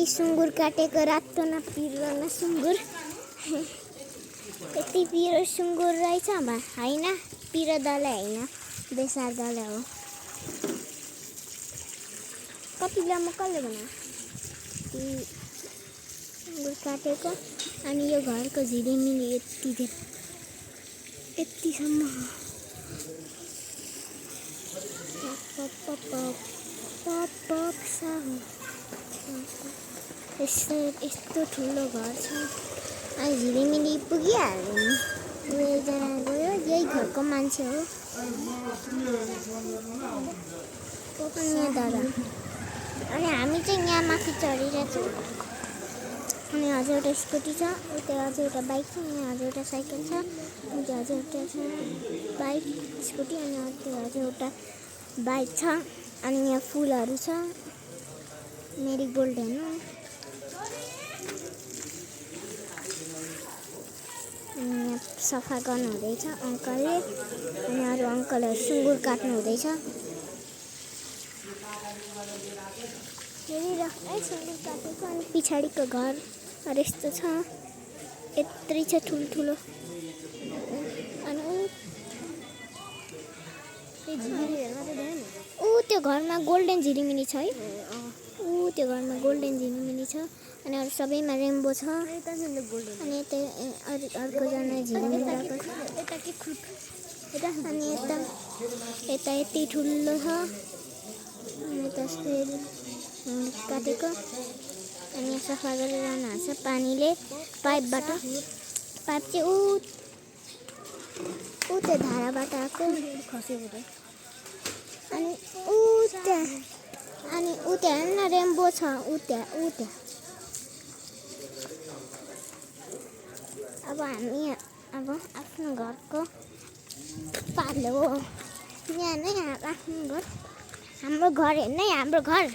सुँगुर काटेको रातो न पिरो न सुँगुर यति पिरो सुँगुर रहेछ होइन पिरो दलै होइन बेसार दलै हो कति बेलामा कसले बनायो सुँगुर काटेको अनि यो घरको झिलिमिली यतिसम्म यस्तो ठुलो घर छ अनि झिलिमिली पुगिहाल्यो नि एकजना गयो यही घरको मान्छे हो अनि दादा अनि हामी चाहिँ यहाँ माथि चढिरहेछौँ अनि हजुर एउटा स्कुटी छ उता हजुर एउटा बाइक छ यहाँ हजुर एउटा साइकल छ उता हजुर एउटा छ बाइक स्कुटी अनि हजुर एउटा बाइक छ अनि यहाँ फुलहरू छ मेरीगोल्ड हेर्नु यहाँ सफा गर्नु हुँदैछ अङ्कलले अनि अरू अङ्कलहरू सुँगुर काट्नु हुँदैछ हेरिराख्नु है सुँगुर काटेको अनि पछाडिको घर यस्तो छ यत्रै छ ठुल्ठुलो अनि त्यो घरमा गोल्डन झिलिमिली छ है त्यो घरमा गोल्डन झिलिमिली छ अनि अरू सबैमा रेम्बो छ अनि यता अर्कोजना झिलिमिली अनि यता यति ठुलो छ अनि त्यसले काटेको अनि यहाँ सफा गरेर हाँस्छ पानीले पाइपबाट पाइप चाहिँ ऊ त्यो धाराबाट आएको खसेको अनि ऊ त्यहाँ हेर्न रेम्बो छ ऊ त्यहाँ अब हामी अब आफ्नो घरको पालो हो यहाँ नै आफ्नो घर हाम्रो घर हेर्न है हाम्रो घर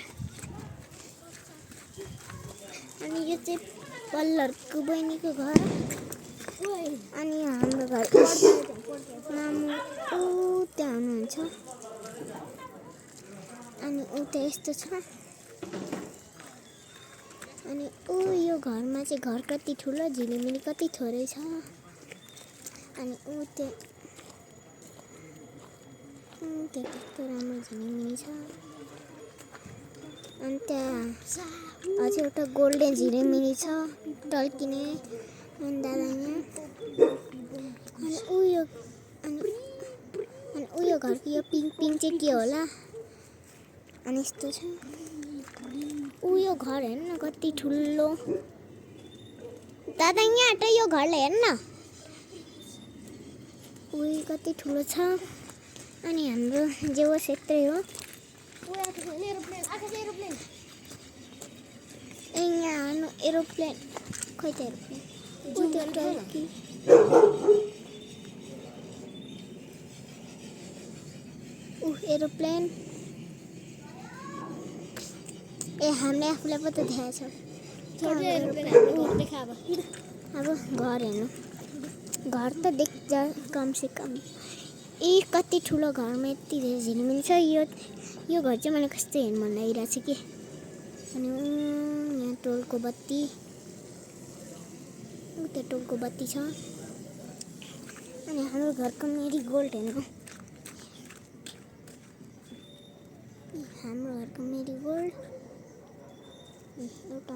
अनि यो चाहिँ पल्लरको बहिनीको घर अनि हाम्रो घर मामु ऊ त्यहाँ हुनुहुन्छ अनि उता यस्तो छ अनि यो घरमा चाहिँ घर कति ठुलो झिलिमिली कति थोरै छ अनि त्यहाँ कस्तो राम्रो झिलिमिली छ अनि त्यहाँ अझै एउटा गोल्डन झिलिमिली छ टल्किने अनि दादा यहाँ अनि उयो घरको यो पिङ चाहिँ के होला अनि यस्तो छ यो घर हेर्न कति ठुलो दादा यहाँ त यो घरलाई हेर्न कति ठुलो छ अनि हाम्रो जे होस् यत्रै हो यहाँ एरोप्लेन खै त एरोप्लेन एरोप्लेन हामीले आफूलाई पो त देखाएको छ अब घर हेर्नु घर त देख्छ कमसे कम कति ठुलो घरमा यति धेरै झिलिमिली छ यो घर चाहिँ मलाई कस्तो हेर्नु मन लागिरहेको छ कि अनि यहाँ टोलको बत्ती उता टोलको बत्ती छ अनि हाम्रो घरको मेरीगोल्ड हेर्नु हाम्रो घरको मेरीगोल्ड एउटा